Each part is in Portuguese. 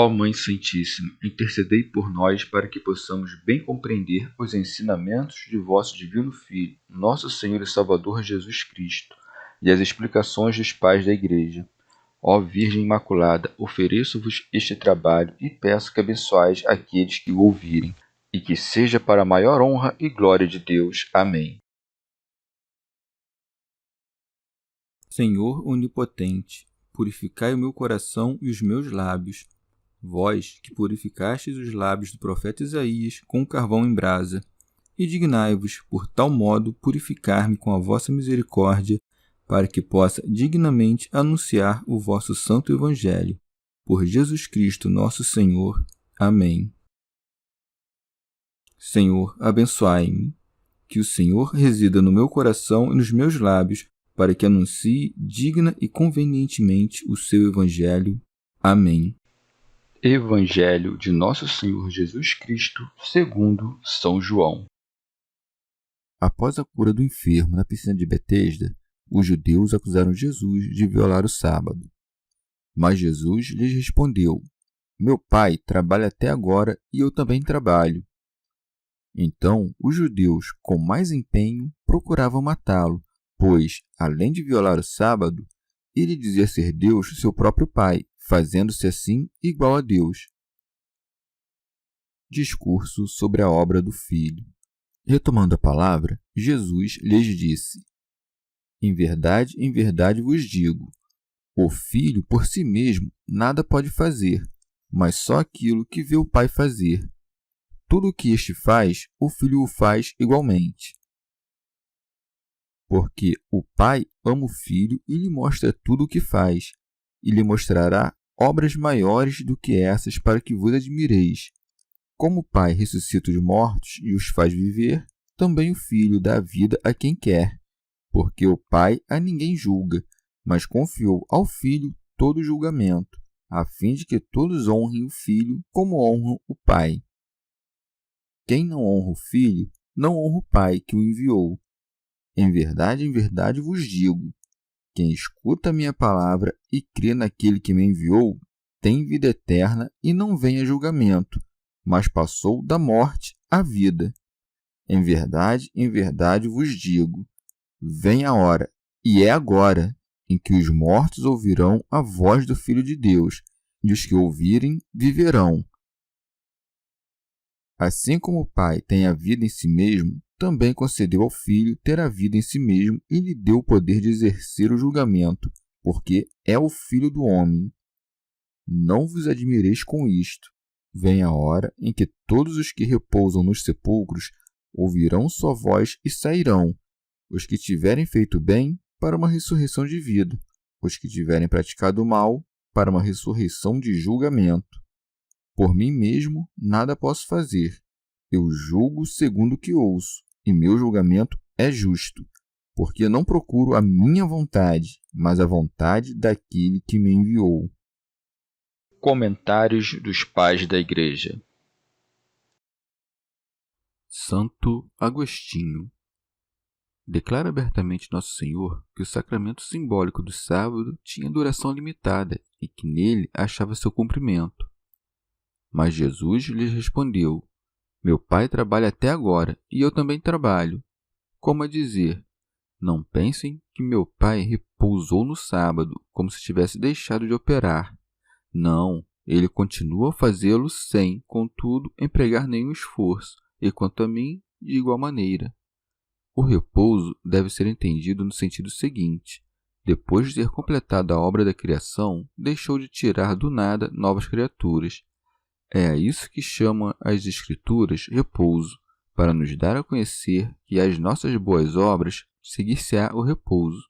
Ó Mãe Santíssima, intercedei por nós para que possamos bem compreender os ensinamentos de vosso Divino Filho, nosso Senhor e Salvador Jesus Cristo, e as explicações dos pais da Igreja. Ó Virgem Imaculada, ofereço-vos este trabalho e peço que abençoais aqueles que o ouvirem, e que seja para a maior honra e glória de Deus. Amém. Senhor onipotente, purificai o meu coração e os meus lábios. Vós, que purificastes os lábios do profeta Isaías com carvão em brasa, e dignai-vos, por tal modo, purificar-me com a vossa misericórdia, para que possa dignamente anunciar o vosso santo Evangelho. Por Jesus Cristo, nosso Senhor. Amém. Senhor, abençoai-me. Que o Senhor resida no meu coração e nos meus lábios, para que anuncie digna e convenientemente o seu Evangelho. Amém. Evangelho de Nosso Senhor Jesus Cristo, segundo São João. Após a cura do enfermo na piscina de Betesda, os judeus acusaram Jesus de violar o sábado. Mas Jesus lhes respondeu: Meu Pai trabalha até agora e eu também trabalho. Então, os judeus, com mais empenho, procuravam matá-lo, pois, além de violar o sábado, ele dizia ser Deus seu próprio Pai, fazendo-se assim igual a Deus. Discurso sobre a obra do Filho. Retomando a palavra, Jesus lhes disse: em verdade vos digo, o Filho por si mesmo nada pode fazer, mas só aquilo que vê o Pai fazer. Tudo o que este faz, o Filho o faz igualmente. Porque o Pai ama o Filho e lhe mostra tudo o que faz, e lhe mostrará obras maiores do que essas para que vos admireis. Como o Pai ressuscita os mortos e os faz viver, também o Filho dá vida a quem quer, porque o Pai a ninguém julga, mas confiou ao Filho todo o julgamento, a fim de que todos honrem o Filho como honram o Pai. Quem não honra o Filho, não honra o Pai que o enviou. Em verdade vos digo, quem escuta a minha palavra e crê naquele que me enviou, tem vida eterna e não vem a julgamento, mas passou da morte à vida. Em verdade vos digo, vem a hora, e é agora, em que os mortos ouvirão a voz do Filho de Deus, e os que ouvirem viverão. Assim como o Pai tem a vida em si mesmo, também concedeu ao Filho ter a vida em si mesmo e lhe deu o poder de exercer o julgamento, porque é o Filho do homem. Não vos admireis com isto. Vem a hora em que todos os que repousam nos sepulcros ouvirão sua voz e sairão, os que tiverem feito bem, para uma ressurreição de vida, os que tiverem praticado o mal, para uma ressurreição de julgamento. Por mim mesmo nada posso fazer. Eu julgo segundo o que ouço, e meu julgamento é justo, porque não procuro a minha vontade, mas a vontade daquele que me enviou. Comentários dos Pais da Igreja. Santo Agostinho declara abertamente Nosso Senhor que o sacramento simbólico do sábado tinha duração limitada e que nele achava seu cumprimento. Mas Jesus lhes respondeu: Meu Pai trabalha até agora e eu também trabalho. Como a dizer, não pensem que meu Pai repousou no sábado, como se tivesse deixado de operar. Não, ele continua a fazê-lo sem, contudo, empregar nenhum esforço, e quanto a mim, de igual maneira. O repouso deve ser entendido no sentido seguinte: depois de ter completado a obra da criação, deixou de tirar do nada novas criaturas. É a isso que chamam as Escrituras repouso, para nos dar a conhecer que às nossas boas obras seguir-se-á o repouso.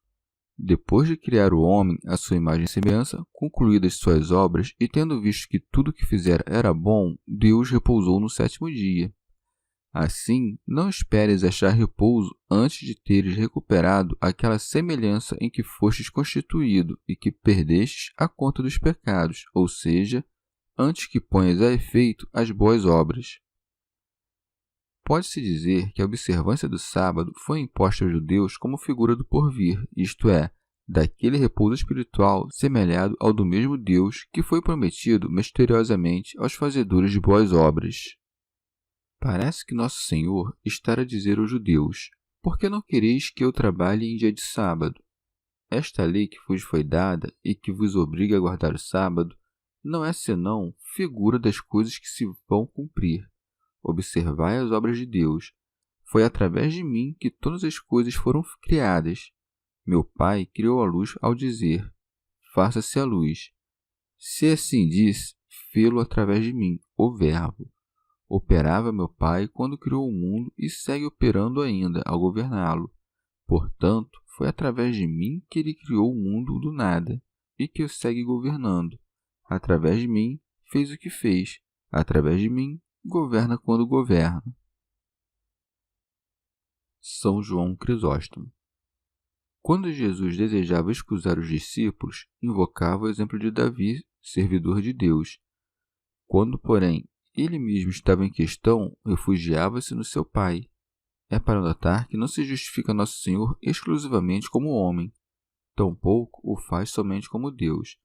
Depois de criar o homem à sua imagem e semelhança, concluídas suas obras e tendo visto que tudo o que fizera era bom, Deus repousou no sétimo dia. Assim, não esperes achar repouso antes de teres recuperado aquela semelhança em que fostes constituído e que perdestes a conta dos pecados, ou seja, antes que ponhas a efeito as boas obras. Pode-se dizer que a observância do sábado foi imposta aos judeus como figura do porvir, isto é, daquele repouso espiritual semelhado ao do mesmo Deus que foi prometido misteriosamente aos fazedores de boas obras. Parece que nosso Senhor está a dizer aos judeus: por que não quereis que eu trabalhe em dia de sábado? Esta lei que vos foi dada e que vos obriga a guardar o sábado não é senão figura das coisas que se vão cumprir. Observai as obras de Deus. Foi através de mim que todas as coisas foram criadas. Meu Pai criou a luz ao dizer: faça-se a luz. Se assim diz, fê-lo através de mim, o Verbo. Operava meu Pai quando criou o mundo e segue operando ainda ao governá-lo. Portanto, foi através de mim que ele criou o mundo do nada e que o segue governando. Através de mim, fez o que fez. Através de mim, governa quando governa. São João Crisóstomo. Quando Jesus desejava excusar os discípulos, invocava o exemplo de Davi, servidor de Deus. Quando, porém, ele mesmo estava em questão, refugiava-se no seu Pai. É para notar que não se justifica Nosso Senhor exclusivamente como homem, tampouco o faz somente como Deus,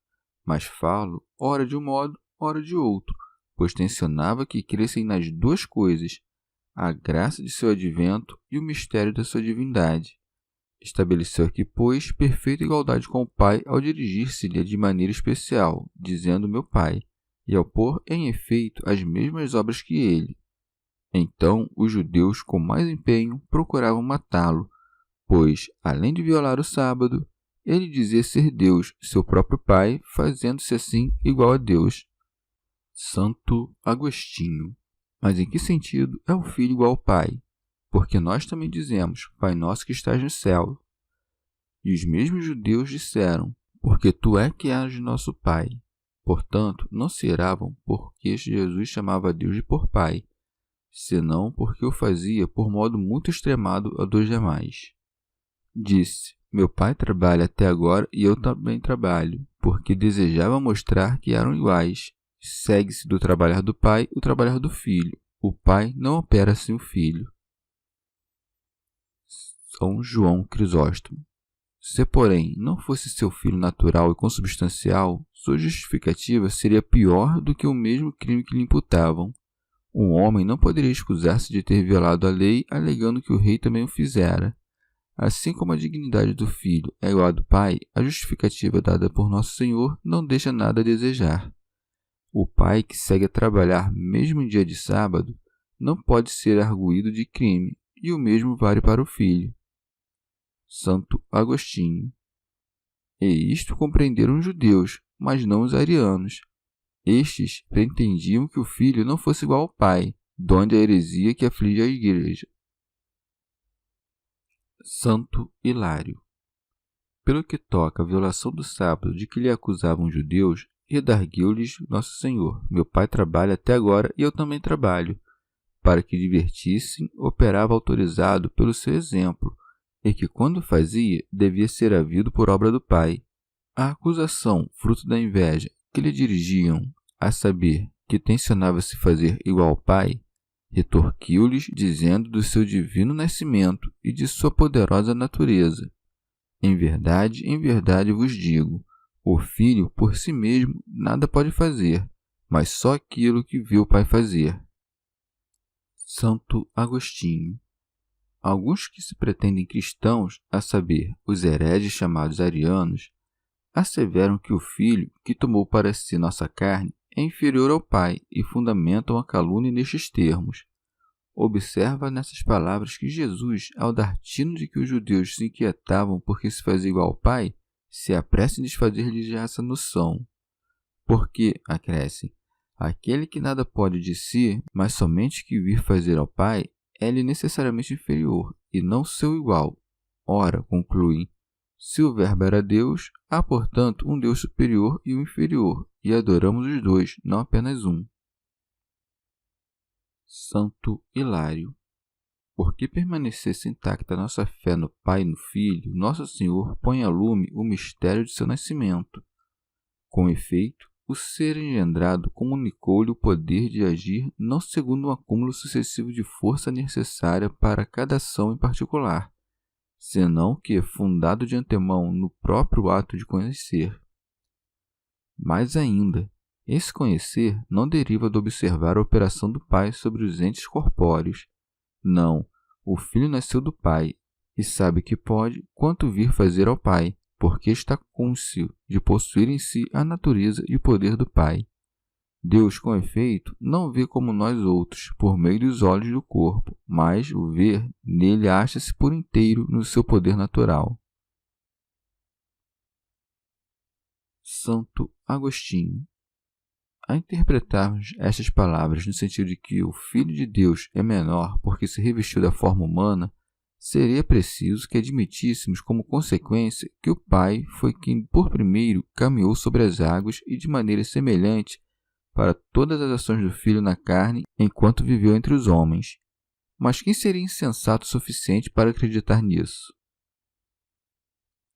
mas falo, ora de um modo, ora de outro, pois tensionava que crescem nas duas coisas, a graça de seu advento e o mistério da sua divindade. Estabeleceu aqui, pois, perfeita igualdade com o Pai ao dirigir-se-lhe de maneira especial, dizendo meu Pai, e ao pôr em efeito as mesmas obras que ele. Então, os judeus, com mais empenho, procuravam matá-lo, pois, além de violar o sábado, ele dizia ser Deus, seu próprio Pai, fazendo-se assim igual a Deus. Santo Agostinho. Mas em que sentido é o Filho igual ao Pai? Porque nós também dizemos, Pai nosso que estás no céu. E os mesmos judeus disseram, porque tu é que és nosso Pai. Portanto, não se iravam porque Jesus chamava a Deus de por Pai, senão porque o fazia por modo muito extremado a dos demais. Disse, meu Pai trabalha até agora e eu também trabalho, porque desejava mostrar que eram iguais. Segue-se do trabalhar do Pai o trabalhar do Filho. O Pai não opera sem o Filho. São João Crisóstomo. Se, porém, não fosse seu filho natural e consubstancial, sua justificativa seria pior do que o mesmo crime que lhe imputavam. Um homem não poderia excusar-se de ter violado a lei, alegando que o rei também o fizera. Assim como a dignidade do filho é igual à do pai, a justificativa dada por Nosso Senhor não deixa nada a desejar. O pai que segue a trabalhar mesmo em dia de sábado não pode ser arguído de crime, e o mesmo vale para o filho. Santo Agostinho. E isto compreenderam os judeus, mas não os arianos. Estes pretendiam que o filho não fosse igual ao pai, donde a heresia que aflige a igreja. Santo Hilário. Pelo que toca à violação do sábado de que lhe acusavam os judeus, redarguiu-lhes Nosso Senhor, meu pai trabalha até agora e eu também trabalho. Para que divertissem, operava autorizado pelo seu exemplo, e que quando fazia, devia ser havido por obra do Pai. A acusação, fruto da inveja, que lhe dirigiam, a saber, que tencionava se fazer igual ao Pai, retorquiu-lhes dizendo do seu divino nascimento e de sua poderosa natureza. Em verdade vos digo, o Filho por si mesmo nada pode fazer, mas só aquilo que viu o Pai fazer. Santo Agostinho. Alguns que se pretendem cristãos, a saber, os hereges chamados arianos, asseveram que o Filho, que tomou para si nossa carne, é inferior ao Pai e fundamentam a calúnia nestes termos. Observa nessas palavras que Jesus, ao dar tino de que os judeus se inquietavam porque se fazia igual ao Pai, se apressa em desfazer-lhes essa noção. Porque, acresce, aquele que nada pode de si, mas somente que vir fazer ao Pai, é-lhe necessariamente inferior, e não seu igual. Ora, concluem, se o Verbo era Deus, há, portanto, um Deus superior e um inferior, e adoramos os dois, não apenas um. Santo Hilário. Porque permanecesse intacta nossa fé no Pai e no Filho, Nosso Senhor põe a lume o mistério de seu nascimento. Com efeito, o ser engendrado comunicou-lhe o poder de agir não segundo um acúmulo sucessivo de força necessária para cada ação em particular, senão que é fundado de antemão no próprio ato de conhecer. Mais ainda, esse conhecer não deriva do observar a operação do Pai sobre os entes corpóreos. Não, o Filho nasceu do Pai e sabe que pode quanto vir fazer ao Pai, porque está cônscio de possuir em si a natureza e o poder do Pai. Deus, com efeito, não vê como nós outros, por meio dos olhos do corpo, mas o ver nele acha-se por inteiro no seu poder natural. Santo Agostinho. A interpretarmos estas palavras no sentido de que o Filho de Deus é menor porque se revestiu da forma humana, seria preciso que admitíssemos como consequência que o Pai foi quem por primeiro caminhou sobre as águas e de maneira semelhante para todas as ações do Filho na carne enquanto viveu entre os homens. Mas quem seria insensato o suficiente para acreditar nisso?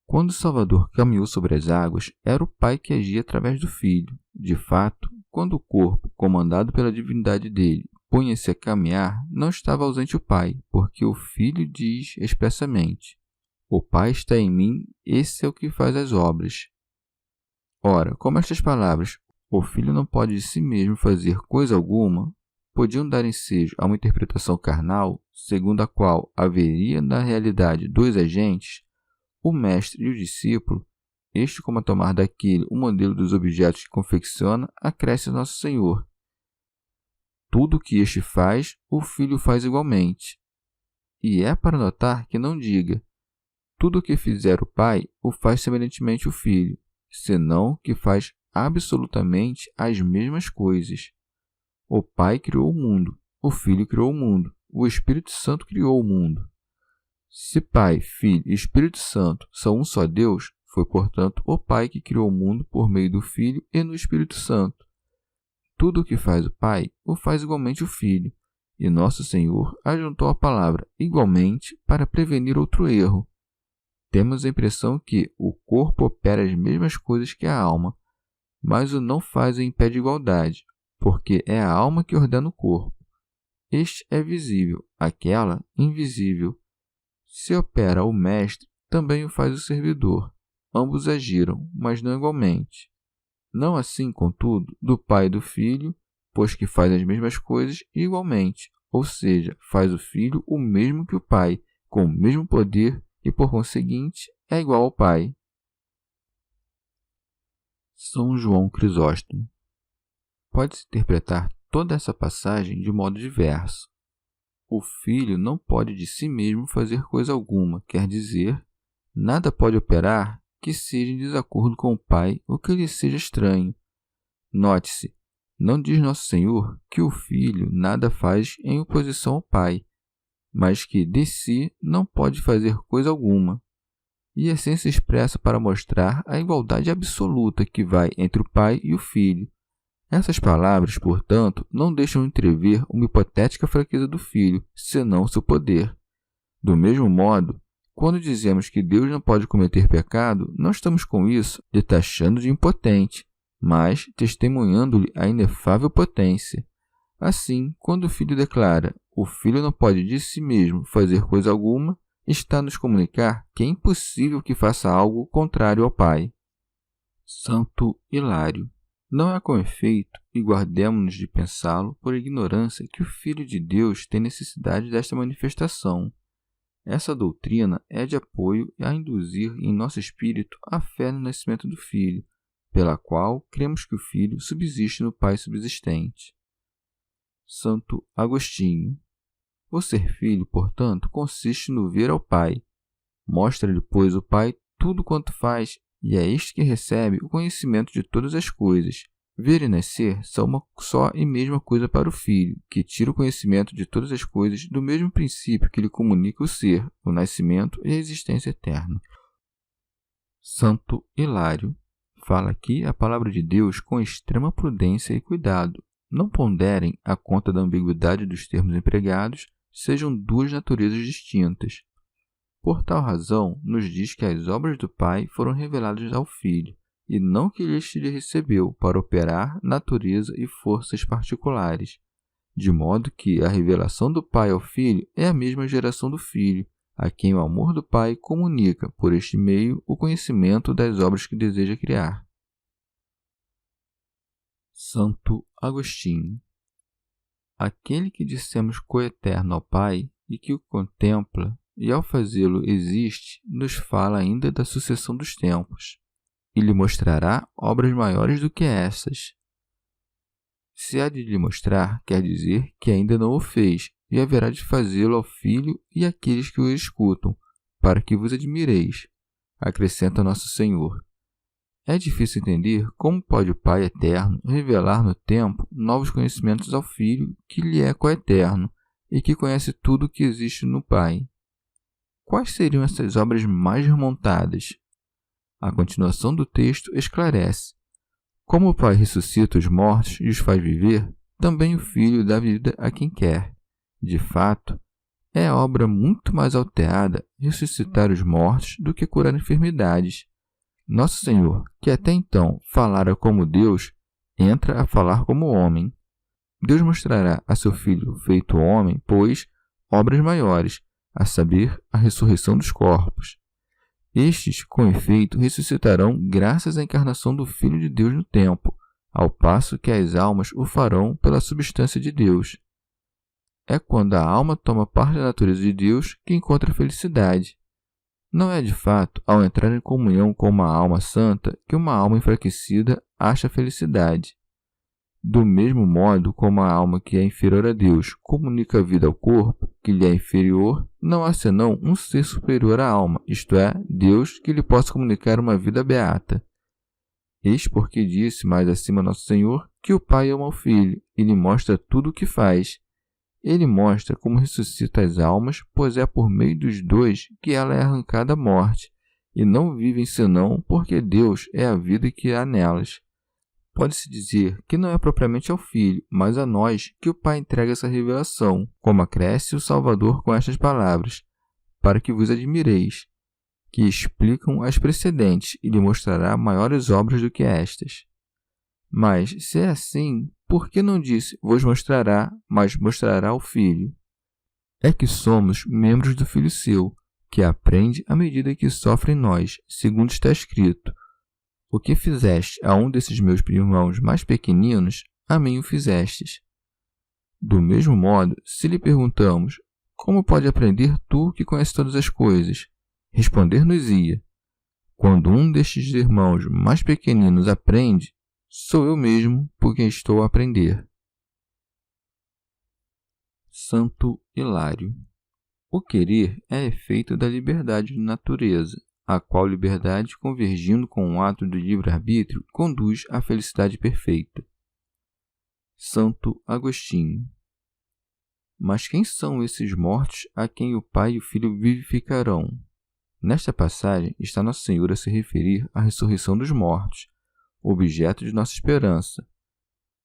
Quando o Salvador caminhou sobre as águas, era o Pai que agia através do Filho. De fato, quando o corpo, comandado pela divindade dele, punha-se a caminhar, não estava ausente o Pai, porque o Filho diz expressamente: "O Pai está em mim, esse é o que faz as obras." Ora, como estas palavras, "o Filho não pode de si mesmo fazer coisa alguma", podiam dar ensejo a uma interpretação carnal, segundo a qual haveria na realidade dois agentes, o mestre e o discípulo, este como a tomar daquele o modelo dos objetos que confecciona, acresce Nosso Senhor. Tudo o que este faz, o Filho faz igualmente. E é para notar que não diga: tudo o que fizer o Pai, o faz semelhantemente o Filho, senão que faz absolutamente as mesmas coisas. O Pai criou o mundo, o Filho criou o mundo, o Espírito Santo criou o mundo. Se Pai, Filho e Espírito Santo são um só Deus, foi, portanto, o Pai que criou o mundo por meio do Filho e no Espírito Santo. Tudo o que faz o Pai, o faz igualmente o Filho, e Nosso Senhor ajuntou a palavra igualmente para prevenir outro erro. Temos a impressão que o corpo opera as mesmas coisas que a alma, mas o não faz em pé de igualdade, porque é a alma que ordena o corpo. Este é visível, aquela invisível. Se opera o mestre, também o faz o servidor. Ambos agiram, mas não igualmente. Não assim, contudo, do Pai e do Filho, pois que faz as mesmas coisas igualmente, ou seja, faz o Filho o mesmo que o Pai, com o mesmo poder e, por conseguinte, é igual ao Pai. São João Crisóstomo. Pode-se interpretar toda essa passagem de modo diverso. O Filho não pode de si mesmo fazer coisa alguma, quer dizer, nada pode operar que seja em desacordo com o Pai ou que lhe seja estranho. Note-se, não diz Nosso Senhor que o Filho nada faz em oposição ao Pai, mas que de si não pode fazer coisa alguma. E assim se expressa para mostrar a igualdade absoluta que vai entre o Pai e o Filho. Essas palavras, portanto, não deixam entrever uma hipotética fraqueza do Filho, senão seu poder. Do mesmo modo, quando dizemos que Deus não pode cometer pecado, não estamos com isso lhe taxando de impotente, mas testemunhando-lhe a inefável potência. Assim, quando o Filho declara: "O Filho não pode de si mesmo fazer coisa alguma", está a nos comunicar que é impossível que faça algo contrário ao Pai. Santo Hilário. Não é com efeito, e guardemo-nos de pensá-lo por ignorância, que o Filho de Deus tem necessidade desta manifestação. Essa doutrina é de apoio a induzir em nosso espírito a fé no nascimento do Filho, pela qual cremos que o Filho subsiste no Pai subsistente. Santo Agostinho. O ser filho, portanto, consiste no ver ao Pai. Mostra-lhe, pois, o Pai tudo quanto faz, e é este que recebe o conhecimento de todas as coisas. Ver e nascer são uma só e mesma coisa para o Filho, que tira o conhecimento de todas as coisas do mesmo princípio que lhe comunica o ser, o nascimento e a existência eterna. Santo Hilário. Fala aqui a palavra de Deus com extrema prudência e cuidado. Não ponderem, à conta da ambiguidade dos termos empregados, sejam duas naturezas distintas. Por tal razão, nos diz que as obras do Pai foram reveladas ao Filho, e não que este lhe recebeu para operar natureza e forças particulares, de modo que a revelação do Pai ao Filho é a mesma geração do Filho, a quem o amor do Pai comunica, por este meio, o conhecimento das obras que deseja criar. Santo Agostinho. Aquele que dissemos coeterno ao Pai e que o contempla, e ao fazê-lo existe, nos fala ainda da sucessão dos tempos, e lhe mostrará obras maiores do que essas. Se há de lhe mostrar, quer dizer que ainda não o fez, e haverá de fazê-lo ao Filho e àqueles que o escutam, para que vos admireis, acrescenta Nosso Senhor. É difícil entender como pode o Pai eterno revelar no tempo novos conhecimentos ao Filho que lhe é coeterno e que conhece tudo o que existe no Pai. Quais seriam essas obras mais remontadas? A continuação do texto esclarece. Como o Pai ressuscita os mortos e os faz viver, também o Filho dá vida a quem quer. De fato, é obra muito mais alterada ressuscitar os mortos do que curar enfermidades. Nosso Senhor, que até então falara como Deus, entra a falar como homem. Deus mostrará a seu Filho feito homem, pois, obras maiores, a saber, a ressurreição dos corpos. Estes, com efeito, ressuscitarão graças à encarnação do Filho de Deus no tempo, ao passo que as almas o farão pela substância de Deus. É quando a alma toma parte da natureza de Deus que encontra felicidade. Não é de fato ao entrar em comunhão com uma alma santa que uma alma enfraquecida acha felicidade. Do mesmo modo como a alma que é inferior a Deus comunica a vida ao corpo, que lhe é inferior, não há senão um ser superior à alma, isto é, Deus, que lhe possa comunicar uma vida beata. Eis porque disse mais acima Nosso Senhor que o Pai ama o Filho e lhe mostra tudo o que faz. Ele mostra como ressuscita as almas, pois é por meio dos dois que ela é arrancada à morte, e não vivem senão porque Deus é a vida que há nelas. Pode-se dizer que não é propriamente ao Filho, mas a nós que o Pai entrega essa revelação, como acresce o Salvador com estas palavras, para que vos admireis, que explicam as precedentes e lhe mostrará maiores obras do que estas. Mas, se é assim, por que não disse, vos mostrará, mas mostrará o Filho? É que somos membros do Filho seu, que aprende à medida que sofre em nós, segundo está escrito. O que fizeste a um desses meus irmãos mais pequeninos, a mim o fizestes. Do mesmo modo, se lhe perguntamos, como pode aprender tu que conheces todas as coisas? Responder-nos-ia, quando um destes irmãos mais pequeninos aprende, sou eu mesmo por quem estou a aprender. Santo Hilário. O querer é efeito da liberdade de natureza, a qual liberdade, convergindo com o ato do livre-arbítrio, conduz à felicidade perfeita. Santo Agostinho. Mas quem são esses mortos a quem o Pai e o Filho vivificarão? Nesta passagem está Nosso Senhor a se referir à ressurreição dos mortos, objeto de nossa esperança.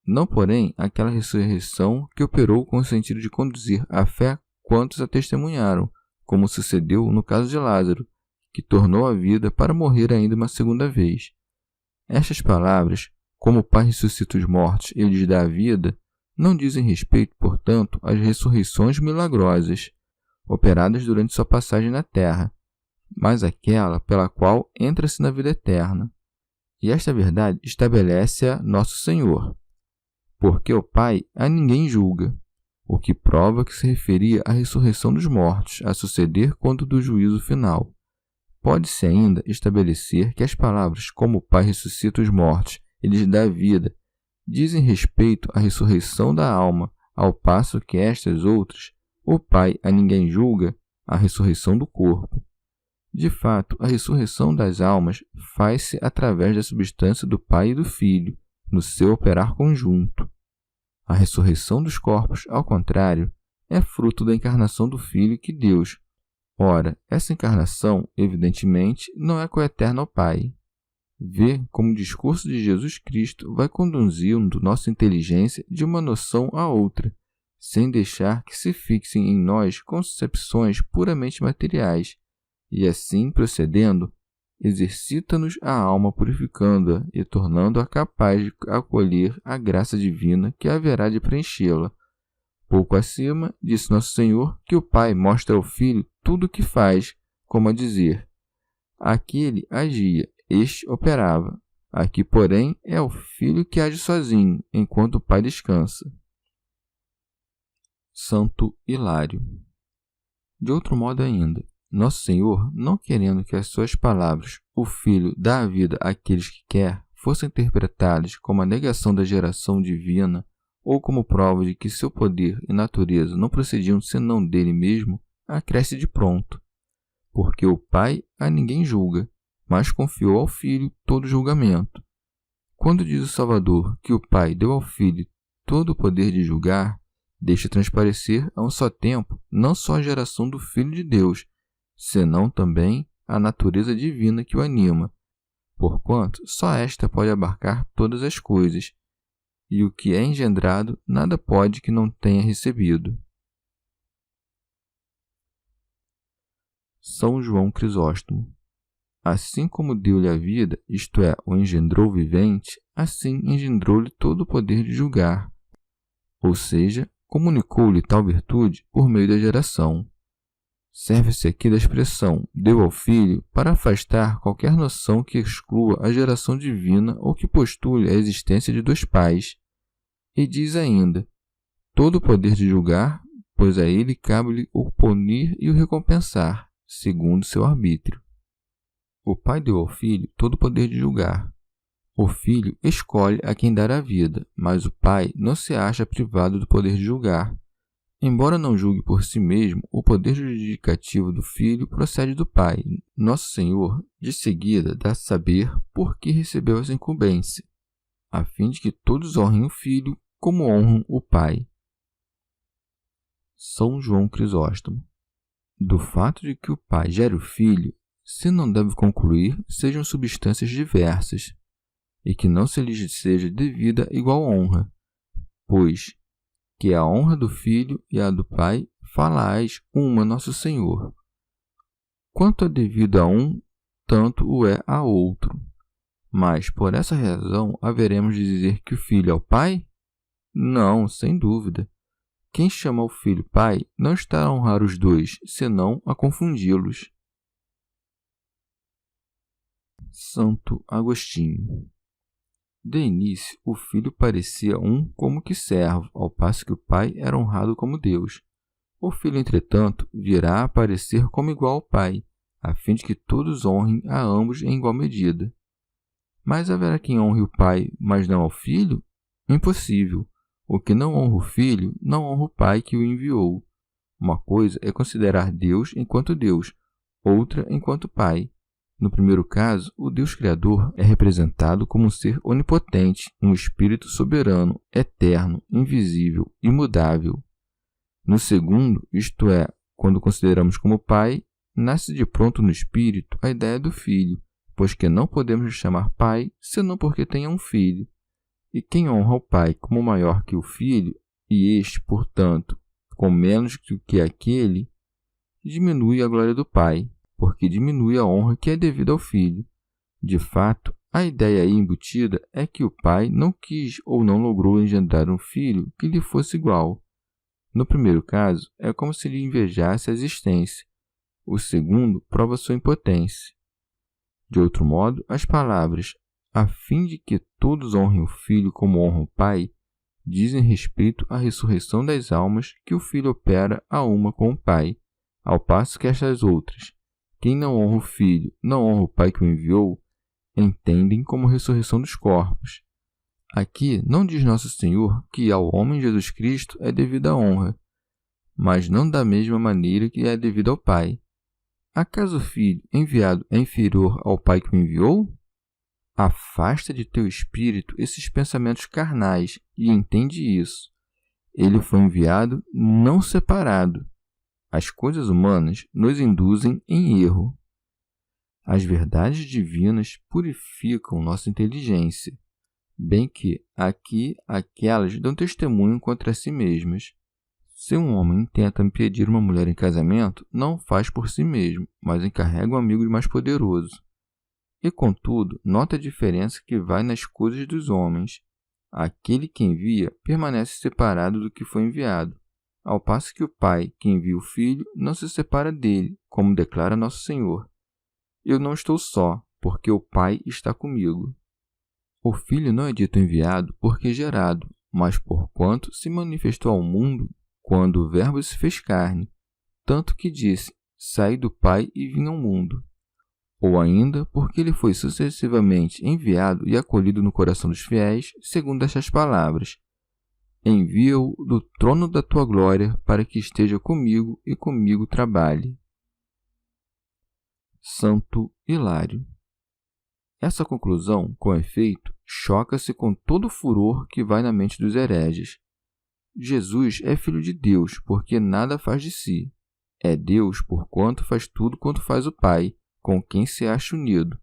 Não, porém, aquela ressurreição que operou com o sentido de conduzir à fé quantos a testemunharam, como sucedeu no caso de Lázaro, que tornou a vida para morrer ainda uma segunda vez. Estas palavras, como o Pai ressuscita os mortos e lhes dá a vida, não dizem respeito, portanto, às ressurreições milagrosas, operadas durante sua passagem na terra, mas àquela pela qual entra-se na vida eterna. E esta verdade estabelece-a Nosso Senhor, porque o Pai a ninguém julga, o que prova que se referia à ressurreição dos mortos, a suceder quando do juízo final. Pode-se ainda estabelecer que as palavras como o Pai ressuscita os mortos e lhes dá vida, dizem respeito à ressurreição da alma, ao passo que estas outras, o Pai a ninguém julga, a ressurreição do corpo. De fato, a ressurreição das almas faz-se através da substância do Pai e do Filho, no seu operar conjunto. A ressurreição dos corpos, ao contrário, é fruto da encarnação do Filho que Deus. Ora, essa encarnação, evidentemente, não é coeterna ao Pai. Vê como o discurso de Jesus Cristo vai conduzindo nossa inteligência de uma noção a outra, sem deixar que se fixem em nós concepções puramente materiais, e assim procedendo, exercita-nos a alma purificando-a e tornando-a capaz de acolher a graça divina que haverá de preenchê-la, pouco acima, disse Nosso Senhor que o Pai mostra ao Filho tudo o que faz, como a dizer: aquele agia, este operava. Aqui, porém, é o Filho que age sozinho, enquanto o Pai descansa. Santo Hilário. De outro modo ainda, Nosso Senhor, não querendo que as suas palavras, o Filho dá a vida àqueles que quer, fossem interpretadas como a negação da geração divina ou como prova de que seu poder e natureza não procediam senão dele mesmo, acresce de pronto. Porque o Pai a ninguém julga, mas confiou ao Filho todo o julgamento. Quando diz o Salvador que o Pai deu ao Filho todo o poder de julgar, deixa transparecer a um só tempo não só a geração do Filho de Deus, senão também a natureza divina que o anima, porquanto só esta pode abarcar todas as coisas, e o que é engendrado nada pode que não tenha recebido. São João Crisóstomo. Assim como deu-lhe a vida, isto é, o engendrou vivente, assim engendrou-lhe todo o poder de julgar, ou seja, comunicou-lhe tal virtude por meio da geração. Serve-se aqui da expressão deu ao Filho para afastar qualquer noção que exclua a geração divina ou que postule a existência de dois pais. E diz ainda, todo o poder de julgar, pois a ele cabe-lhe o punir e o recompensar, segundo seu arbítrio. O Pai deu ao Filho todo o poder de julgar. O Filho escolhe a quem dar a vida, mas o Pai não se acha privado do poder de julgar. Embora não julgue por si mesmo, o poder juridicativo do Filho procede do Pai. Nosso Senhor, de seguida, dá a saber por que recebeu essa incumbência, a fim de que todos honrem o Filho como honram o Pai. São João Crisóstomo. Do fato de que o Pai gere o Filho, se não deve concluir, sejam substâncias diversas, e que não se lhes seja devida igual honra, pois que a honra do Filho e a do Pai falais uma Nosso Senhor. Quanto é devido a um, tanto o é a outro. Mas, por essa razão, haveremos de dizer que o Filho é o Pai? Não, sem dúvida. Quem chama o Filho Pai não está a honrar os dois, senão a confundi-los. Santo Agostinho. De início, o Filho parecia um como que servo, ao passo que o Pai era honrado como Deus. O Filho, entretanto, virá a aparecer como igual ao Pai, a fim de que todos honrem a ambos em igual medida. Mas haverá quem honre o Pai, mas não ao Filho? Impossível. O que não honra o Filho, não honra o Pai que o enviou. Uma coisa é considerar Deus enquanto Deus, outra enquanto Pai. No primeiro caso, o Deus Criador é representado como um ser onipotente, um espírito soberano, eterno, invisível, imutável. No segundo, isto é, quando consideramos como Pai, nasce de pronto no espírito a ideia do Filho, pois que não podemos chamar Pai, senão porque tenha um Filho. E quem honra o Pai como maior que o Filho, e este, portanto, com menos do que aquele, diminui a glória do Pai, porque diminui a honra que é devida ao Filho. De fato, a ideia aí embutida é que o Pai não quis ou não logrou engendrar um filho que lhe fosse igual. No primeiro caso, é como se lhe invejasse a existência. O segundo prova sua impotência. De outro modo, as palavras a fim de que todos honrem o Filho como honram o Pai, dizem respeito à ressurreição das almas que o Filho opera a uma com o Pai, ao passo que estas outras, quem não honra o Filho, não honra o Pai que o enviou, entendem como ressurreição dos corpos. Aqui não diz Nosso Senhor que ao homem Jesus Cristo é devida a honra, mas não da mesma maneira que é devida ao Pai. Acaso o Filho enviado é inferior ao Pai que o enviou? Afasta de teu espírito esses pensamentos carnais e entende isso. Ele foi enviado não separado. As coisas humanas nos induzem em erro. As verdades divinas purificam nossa inteligência, bem que aqui aquelas dão testemunho contra si mesmas. Se um homem tenta pedir uma mulher em casamento, não o faz por si mesmo, mas encarrega um amigo mais poderoso. E, contudo, nota a diferença que vai nas coisas dos homens. Aquele que envia permanece separado do que foi enviado, ao passo que o Pai, que envia o Filho, não se separa dele, como declara nosso Senhor. Eu não estou só, porque o Pai está comigo. O Filho não é dito enviado porque gerado, mas porquanto se manifestou ao mundo quando o Verbo se fez carne, tanto que disse, saí do Pai e vim ao mundo. Ou ainda porque ele foi sucessivamente enviado e acolhido no coração dos fiéis, segundo estas palavras, envia-o do trono da tua glória para que esteja comigo e comigo trabalhe. Santo Hilário. Essa conclusão, com efeito, choca-se com todo o furor que vai na mente dos hereges. Jesus é filho de Deus, porque nada faz de si. É Deus, porquanto faz tudo quanto faz o Pai, com quem se acha unido,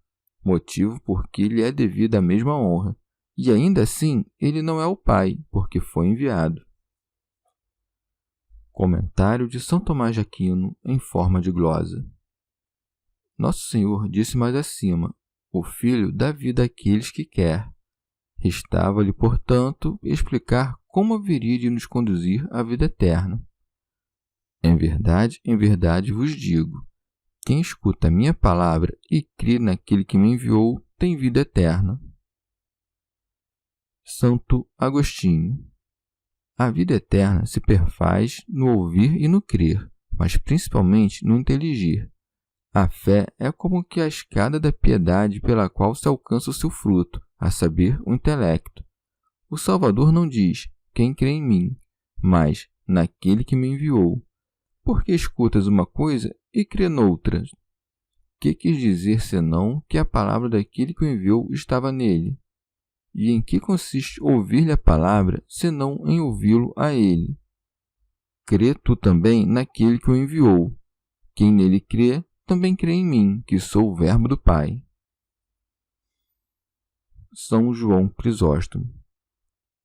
motivo por que lhe é devida a mesma honra. E ainda assim, ele não é o Pai, porque foi enviado. Comentário de São Tomás de Aquino, em forma de glosa. Nosso Senhor disse mais acima, o Filho dá vida àqueles que quer. Restava-lhe, portanto, explicar como haveria de nos conduzir à vida eterna. Em verdade vos digo, quem escuta a minha palavra e crê naquele que me enviou, tem vida eterna. Santo Agostinho. A vida eterna se perfaz no ouvir e no crer, mas principalmente no inteligir. A fé é como que a escada da piedade pela qual se alcança o seu fruto, a saber, o intelecto. O Salvador não diz, quem crê em mim, mas naquele que me enviou. Por que escutas uma coisa e crê noutra? Que quis dizer senão que a palavra daquele que o enviou estava nele? E em que consiste ouvir-lhe a palavra, senão em ouvi-lo a ele? Crê tu também naquele que o enviou. Quem nele crê, também crê em mim, que sou o Verbo do Pai. São João Crisóstomo.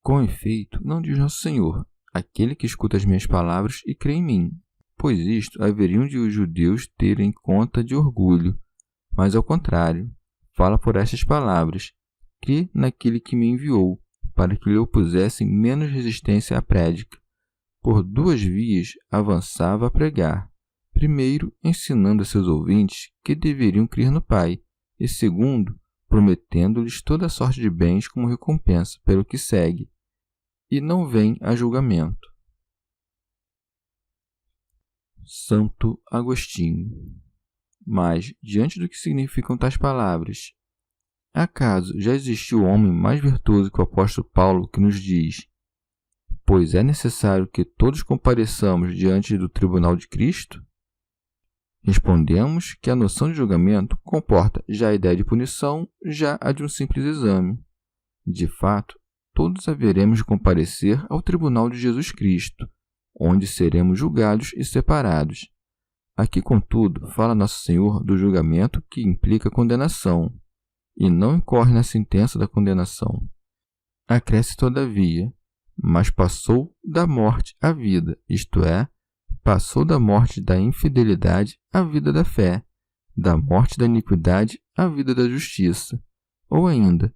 Com efeito, não diz nosso Senhor, aquele que escuta as minhas palavras e crê em mim, pois isto haveriam de os judeus terem conta de orgulho, mas ao contrário, fala por estas palavras, crê naquele que me enviou, para que lhe opusessem menos resistência à prédica. Por duas vias avançava a pregar. Primeiro, ensinando a seus ouvintes que deveriam crer no Pai, e segundo, prometendo-lhes toda sorte de bens como recompensa pelo que segue, e não vem a julgamento. Santo Agostinho. Mas, diante do que significam tais palavras, acaso já existiu homem mais virtuoso que o apóstolo Paulo que nos diz, pois é necessário que todos compareçamos diante do tribunal de Cristo? Respondemos que a noção de julgamento comporta já a ideia de punição, já a de um simples exame. De fato, todos haveremos de comparecer ao tribunal de Jesus Cristo, onde seremos julgados e separados. Aqui, contudo, fala Nosso Senhor do julgamento que implica condenação, e não incorre na sentença da condenação. Acresce, todavia, mas passou da morte à vida, isto é, passou da morte da infidelidade à vida da fé, da morte da iniquidade à vida da justiça. Ou ainda,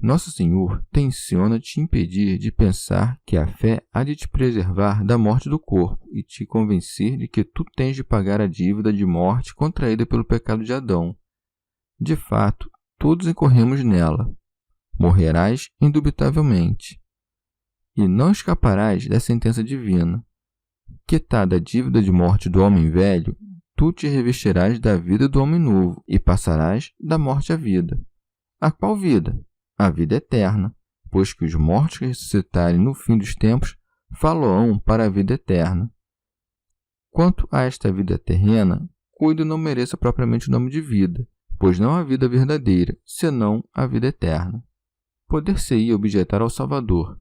Nosso Senhor tenciona te impedir de pensar que a fé há de te preservar da morte do corpo e te convencer de que tu tens de pagar a dívida de morte contraída pelo pecado de Adão. De fato, todos incorremos nela. Morrerás indubitavelmente. E não escaparás da sentença divina. Quitada a dívida de morte do homem velho, tu te revestirás da vida do homem novo e passarás da morte à vida. A qual vida? A vida eterna, pois que os mortos que ressuscitarem no fim dos tempos faloão para a vida eterna. Quanto a esta vida terrena, cuido não mereça propriamente o nome de vida, pois não há vida verdadeira, senão a vida eterna. Poder-se-ia objetar ao Salvador.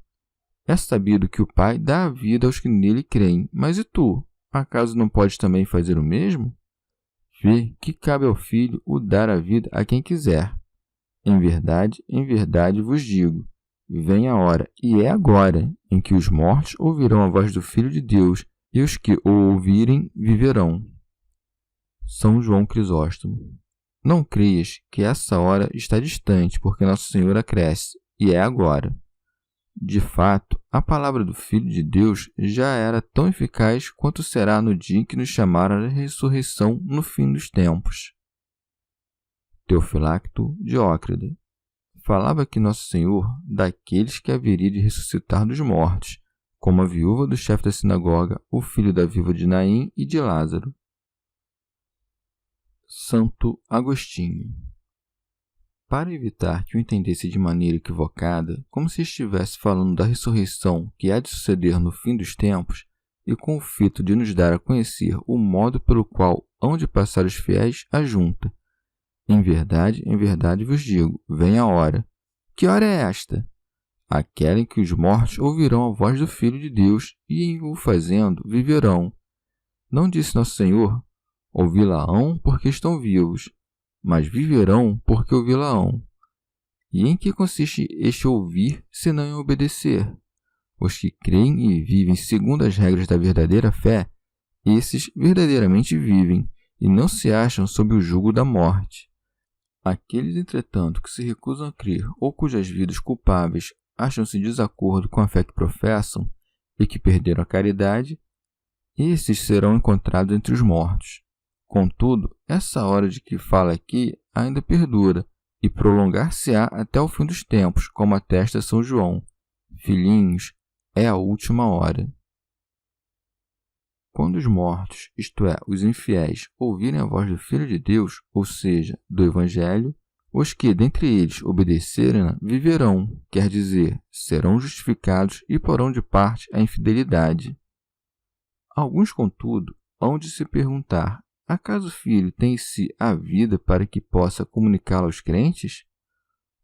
É sabido que o Pai dá a vida aos que nele creem, mas e tu? Acaso não podes também fazer o mesmo? Vê que cabe ao Filho o dar a vida a quem quiser. Em verdade vos digo, vem a hora, e é agora, em que os mortos ouvirão a voz do Filho de Deus, e os que o ouvirem viverão. São João Crisóstomo. Não creias que essa hora está distante, porque Nosso Senhor acresce, e é agora. De fato, a palavra do Filho de Deus já era tão eficaz quanto será no dia em que nos chamará a ressurreição no fim dos tempos. Teofilacto Diócrida falava que Nosso Senhor daqueles que haveria de ressuscitar dos mortos, como a viúva do chefe da sinagoga, o filho da viúva de Naim e de Lázaro. Santo Agostinho. Para evitar que o entendesse de maneira equivocada, como se estivesse falando da ressurreição que há de suceder no fim dos tempos, e com o fito de nos dar a conhecer o modo pelo qual hão de passar os fiéis, ajunta: em verdade vos digo, vem a hora. Que hora é esta? Aquela em que os mortos ouvirão a voz do Filho de Deus e, em o fazendo, viverão. Não disse Nosso Senhor: ouvi-la-ão porque estão vivos, mas viverão porque ouvi-la-ão. E em que consiste este ouvir, senão em obedecer? Os que creem e vivem segundo as regras da verdadeira fé, esses verdadeiramente vivem e não se acham sob o jugo da morte. Aqueles, entretanto, que se recusam a crer ou cujas vidas culpáveis acham-se em desacordo com a fé que professam e que perderam a caridade, esses serão encontrados entre os mortos. Contudo, essa hora de que fala aqui ainda perdura e prolongar-se-á até o fim dos tempos, como atesta São João. Filhinhos, é a última hora. Quando os mortos, isto é, os infiéis, ouvirem a voz do Filho de Deus, ou seja, do Evangelho, os que, dentre eles, obedecerem-na, viverão, quer dizer, serão justificados e porão de parte a infidelidade. Alguns, contudo, hão de se perguntar: acaso o Filho tem em si a vida para que possa comunicá-la aos crentes?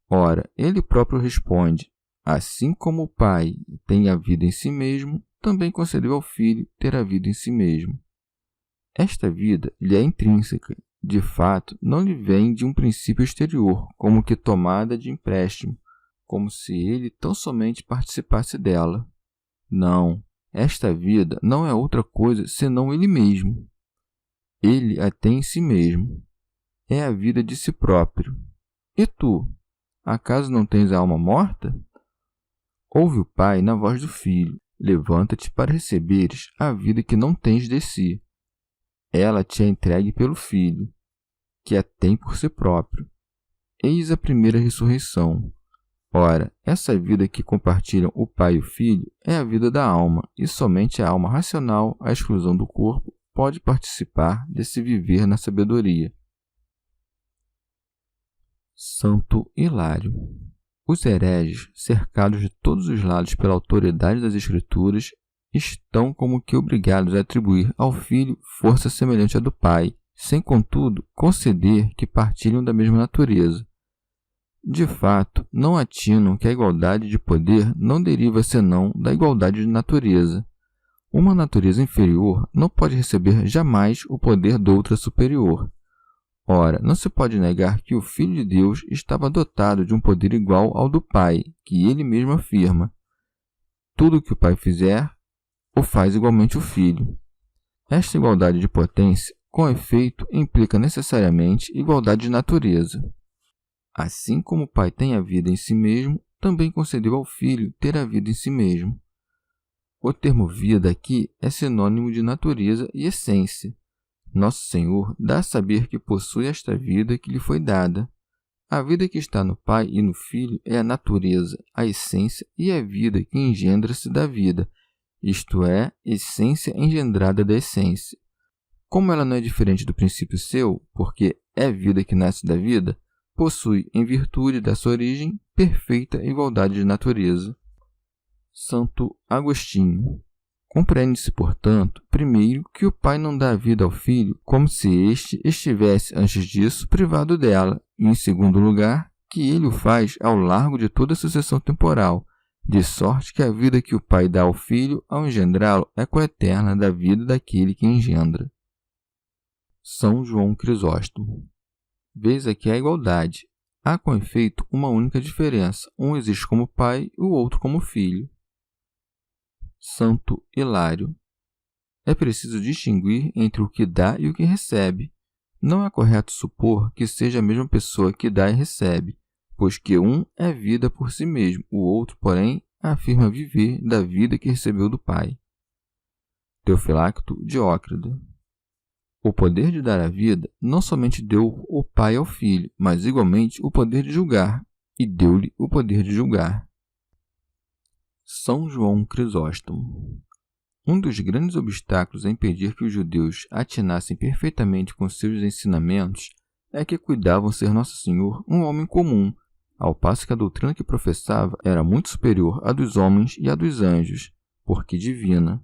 Ora, ele próprio responde: assim como o Pai tem a vida em si mesmo, também concedeu ao Filho ter a vida em si mesmo. Esta vida lhe é intrínseca, de fato, não lhe vem de um princípio exterior, como que tomada de empréstimo, como se ele tão somente participasse dela. Não, esta vida não é outra coisa senão ele mesmo. Ele a tem em si mesmo. É a vida de si próprio. E tu, acaso não tens a alma morta? Ouve o Pai na voz do Filho: levanta-te para receberes a vida que não tens de si. Ela te é entregue pelo Filho, que a tem por si próprio. Eis a primeira ressurreição. Ora, essa vida que compartilham o Pai e o Filho é a vida da alma, e somente a alma racional, à exclusão do corpo, pode participar desse viver na sabedoria. Santo Hilário. Os hereges, cercados de todos os lados pela autoridade das Escrituras, estão como que obrigados a atribuir ao Filho força semelhante à do Pai, sem, contudo, conceder que partilham da mesma natureza. De fato, não atinam que a igualdade de poder não deriva senão da igualdade de natureza. Uma natureza inferior não pode receber jamais o poder de outra superior. Ora, não se pode negar que o Filho de Deus estava dotado de um poder igual ao do Pai, que ele mesmo afirma: tudo o que o Pai fizer, o faz igualmente o Filho. Esta igualdade de potência, com efeito, implica necessariamente igualdade de natureza. Assim como o Pai tem a vida em si mesmo, também concedeu ao Filho ter a vida em si mesmo. O termo vida aqui é sinônimo de natureza e essência. Nosso Senhor dá a saber que possui esta vida que lhe foi dada. A vida que está no Pai e no Filho é a natureza, a essência e a vida que engendra-se da vida, isto é, essência engendrada da essência. Como ela não é diferente do princípio seu, porque é vida que nasce da vida, possui, em virtude da sua origem, perfeita igualdade de natureza. Santo Agostinho. Compreende-se, portanto, primeiro, que o Pai não dá a vida ao Filho como se este estivesse, antes disso, privado dela, e, em segundo lugar, que ele o faz ao largo de toda a sucessão temporal, de sorte que a vida que o Pai dá ao Filho, ao engendrá-lo, é coeterna da vida daquele que engendra. São João Crisóstomo. Vês aqui a igualdade. Há, com efeito, uma única diferença. Um existe como Pai e o outro como Filho. Santo Hilário. É preciso distinguir entre o que dá e o que recebe. Não é correto supor que seja a mesma pessoa que dá e recebe, pois que um é vida por si mesmo, o outro, porém, afirma viver da vida que recebeu do Pai. Teofilacto Diócrido. O poder de dar a vida não somente deu o Pai ao Filho, mas igualmente o poder de julgar, e deu-lhe o poder de julgar. São João Crisóstomo. Um dos grandes obstáculos a impedir que os judeus atinassem perfeitamente com seus ensinamentos é que cuidavam ser Nosso Senhor um homem comum, ao passo que a doutrina que professava era muito superior à dos homens e à dos anjos, porque divina.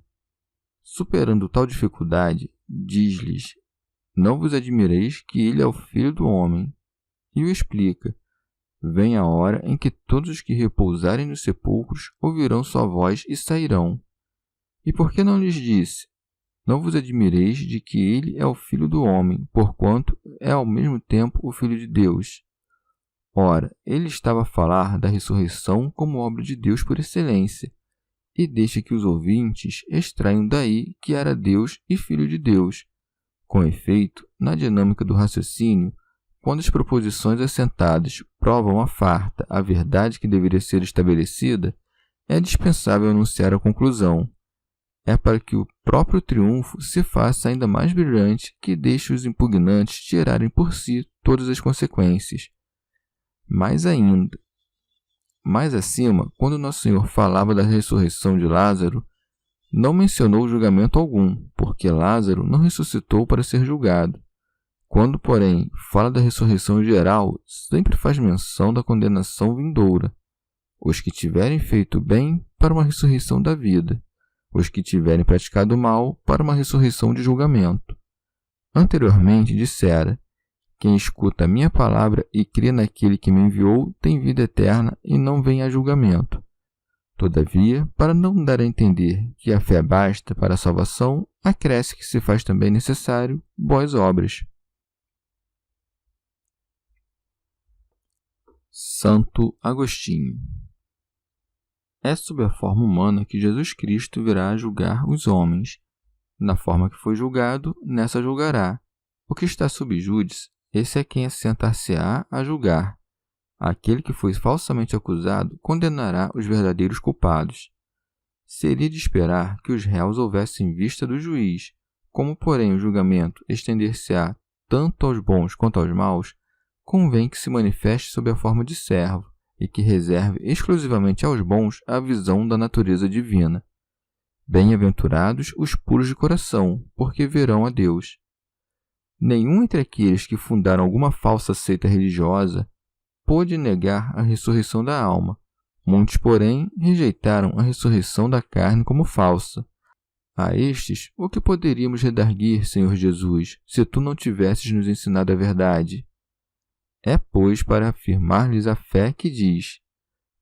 Superando tal dificuldade, diz-lhes: não vos admireis que ele é o Filho do Homem. E o explica: vem a hora em que todos os que repousarem nos sepulcros ouvirão sua voz e sairão. E por que não lhes disse: não vos admireis de que ele é o Filho do Homem, porquanto é ao mesmo tempo o Filho de Deus? Ora, ele estava a falar da ressurreição como obra de Deus por excelência, e deixa que os ouvintes extraiam daí que era Deus e Filho de Deus. Com efeito, na dinâmica do raciocínio, quando as proposições assentadas provam à farta a verdade que deveria ser estabelecida, é dispensável anunciar a conclusão. É para que o próprio triunfo se faça ainda mais brilhante que deixe os impugnantes tirarem por si todas as consequências. Mais ainda, mais acima, quando Nosso Senhor falava da ressurreição de Lázaro, não mencionou julgamento algum, porque Lázaro não ressuscitou para ser julgado. Quando, porém, fala da ressurreição geral, sempre faz menção da condenação vindoura. Os que tiverem feito bem, para uma ressurreição da vida. Os que tiverem praticado mal, para uma ressurreição de julgamento. Anteriormente dissera: quem escuta a minha palavra e crê naquele que me enviou tem vida eterna e não vem a julgamento. Todavia, para não dar a entender que a fé basta para a salvação, acresce que se faz também necessário boas obras. Santo Agostinho. É sob a forma humana que Jesus Cristo virá a julgar os homens. Na forma que foi julgado, nessa julgará. O que está sob júdice, esse é quem assentar-se-á a julgar. Aquele que foi falsamente acusado condenará os verdadeiros culpados. Seria de esperar que os réus houvessem vista do juiz. Como, porém, o julgamento estender-se-á tanto aos bons quanto aos maus, convém que se manifeste sob a forma de servo e que reserve exclusivamente aos bons a visão da natureza divina. Bem-aventurados os puros de coração, porque verão a Deus. Nenhum entre aqueles que fundaram alguma falsa seita religiosa pôde negar a ressurreição da alma. Muitos, porém, rejeitaram a ressurreição da carne como falsa. A estes, o que poderíamos redarguir, Senhor Jesus, se tu não tivesses nos ensinado a verdade? É, pois, para afirmar-lhes a fé que diz: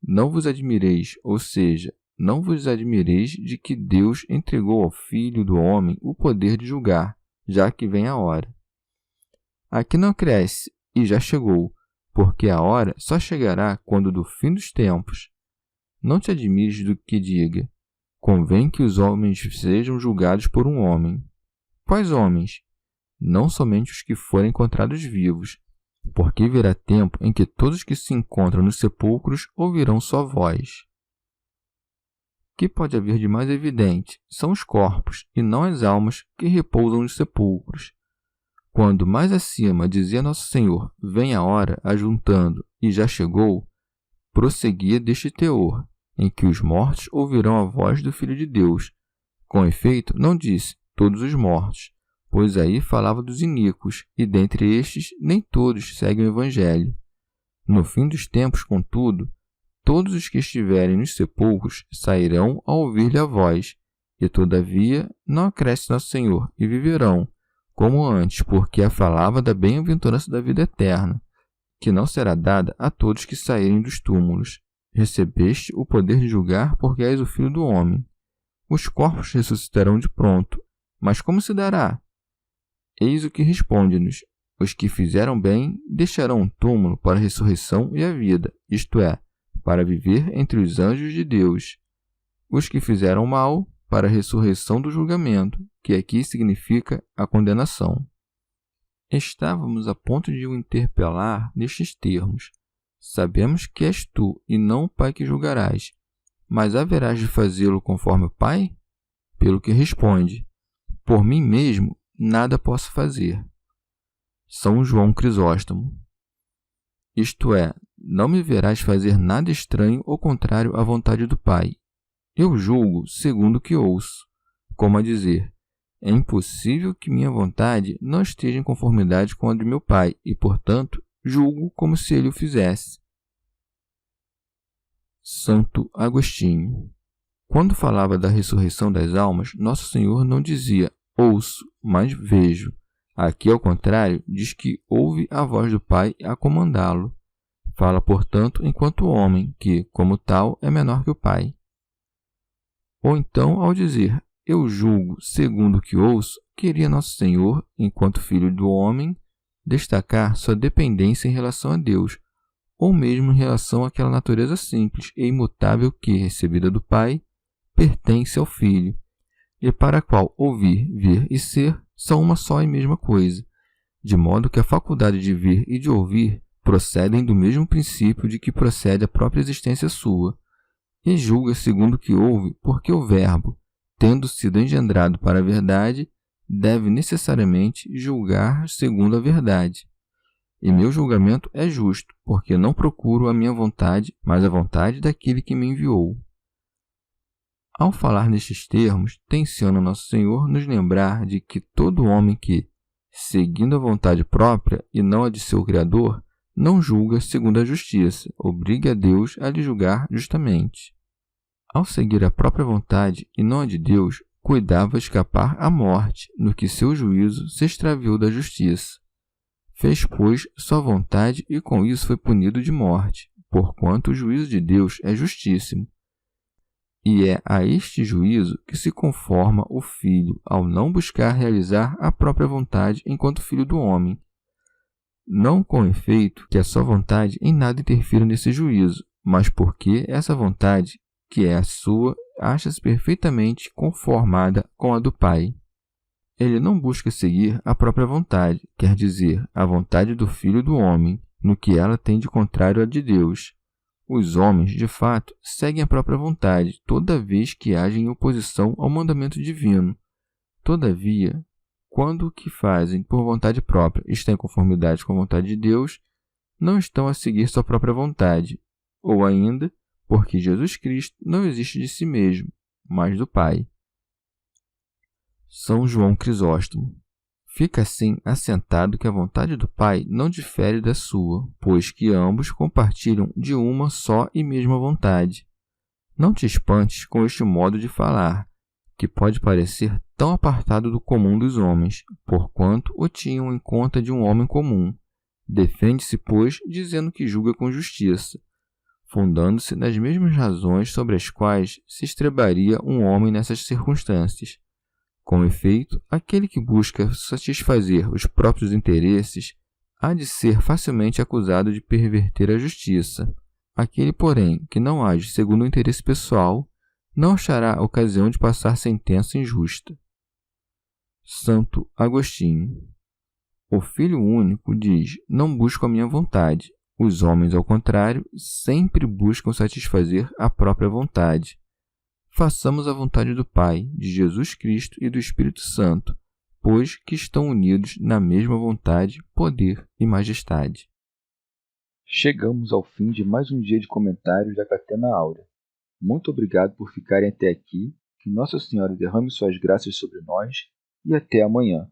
não vos admireis, ou seja, não vos admireis de que Deus entregou ao Filho do Homem o poder de julgar, já que vem a hora. Aqui não cresce, e já chegou, porque a hora só chegará quando do fim dos tempos. Não te admires do que diga: convém que os homens sejam julgados por um homem. Quais homens? Não somente os que forem encontrados vivos, porque virá tempo em que todos que se encontram nos sepulcros ouvirão sua voz. Que pode haver de mais evidente? São os corpos, e não as almas, que repousam nos sepulcros. Quando mais acima dizia Nosso Senhor: vem a hora, ajuntando, e já chegou, prosseguia deste teor, em que os mortos ouvirão a voz do Filho de Deus. Com efeito, não disse todos os mortos, pois aí falava dos iníquos, e dentre estes nem todos seguem o Evangelho. No fim dos tempos, contudo, todos os que estiverem nos sepulcros sairão a ouvir-lhe a voz, e todavia não acresce Nosso Senhor, e viverão, como antes, porque a falava da bem-aventurança da vida eterna, que não será dada a todos que saírem dos túmulos. Recebeste o poder de julgar, porque és o Filho do Homem. Os corpos ressuscitarão de pronto, mas como se dará? Eis o que responde-nos: os que fizeram bem deixarão o túmulo para a ressurreição e a vida, isto é, para viver entre os anjos de Deus. Os que fizeram mal, para a ressurreição do julgamento, que aqui significa a condenação. Estávamos a ponto de o interpelar nestes termos: sabemos que és tu, e não o Pai, que julgarás. mas haverás de fazê-lo conforme o Pai? Pelo que responde: por mim mesmo nada posso fazer. São João Crisóstomo. Isto é, não me verás fazer nada estranho ou contrário à vontade do Pai. Eu julgo segundo o que ouço, como a dizer: é impossível que minha vontade não esteja em conformidade com a de meu Pai, e, portanto, julgo como se ele o fizesse. Santo Agostinho. Quando falava da ressurreição das almas, Nosso Senhor não dizia ouço, mas vejo. Aqui, ao contrário, diz que ouve a voz do Pai a comandá-lo. Fala, portanto, enquanto homem, que, como tal, é menor que o Pai. Ou então, ao dizer eu julgo segundo o que ouço, queria Nosso Senhor, enquanto Filho do homem, destacar sua dependência em relação a Deus, ou mesmo em relação àquela natureza simples e imutável que, recebida do Pai, pertence ao Filho, e para a qual ouvir, ver e ser são uma só e mesma coisa, de modo que a faculdade de ver e de ouvir procedem do mesmo princípio de que procede a própria existência sua, e julga segundo o que ouve, porque o Verbo, tendo sido engendrado para a verdade, deve necessariamente julgar segundo a verdade. E meu julgamento é justo, porque não procuro a minha vontade, mas a vontade daquele que me enviou. Ao falar nestes termos, tenciona Nosso Senhor nos lembrar de que todo homem que, seguindo a vontade própria e não a de seu Criador, não julga segundo a justiça, obrigue a Deus a lhe julgar justamente. Ao seguir a própria vontade e não a de Deus, cuidava escapar à morte, no que seu juízo se extraviou da justiça. Fez, pois, sua vontade e com isso foi punido de morte, porquanto o juízo de Deus é justíssimo. E é a este juízo que se conforma o Filho ao não buscar realizar a própria vontade enquanto filho do homem. Não com efeito que a sua vontade em nada interfira nesse juízo, mas porque essa vontade, que é a sua, acha-se perfeitamente conformada com a do Pai. Ele não busca seguir a própria vontade, quer dizer, a vontade do Filho do homem, no que ela tem de contrário à de Deus. Os homens, de fato, seguem a própria vontade, toda vez que agem em oposição ao mandamento divino. Todavia, quando o que fazem por vontade própria está em conformidade com a vontade de Deus, não estão a seguir sua própria vontade, ou ainda, porque Jesus Cristo não existe de si mesmo, mas do Pai. São João Crisóstomo. Fica assim assentado que a vontade do Pai não difere da sua, pois que ambos compartilham de uma só e mesma vontade. Não te espantes com este modo de falar, que pode parecer tão apartado do comum dos homens, porquanto o tinham em conta de um homem comum. Defende-se, pois, dizendo que julga com justiça, fundando-se nas mesmas razões sobre as quais se estrebaria um homem nessas circunstâncias. Com efeito, aquele que busca satisfazer os próprios interesses há de ser facilmente acusado de perverter a justiça. Aquele, porém, que não age segundo o interesse pessoal, não achará ocasião de passar sentença injusta. Santo Agostinho. O Filho único diz: não busco a minha vontade. Os homens, ao contrário, sempre buscam satisfazer a própria vontade. Façamos a vontade do Pai, de Jesus Cristo e do Espírito Santo, pois que estão unidos na mesma vontade, poder e majestade. Chegamos ao fim de mais um dia de comentários da Catena Áurea. Muito obrigado por ficarem até aqui, que Nossa Senhora derrame suas graças sobre nós e até amanhã.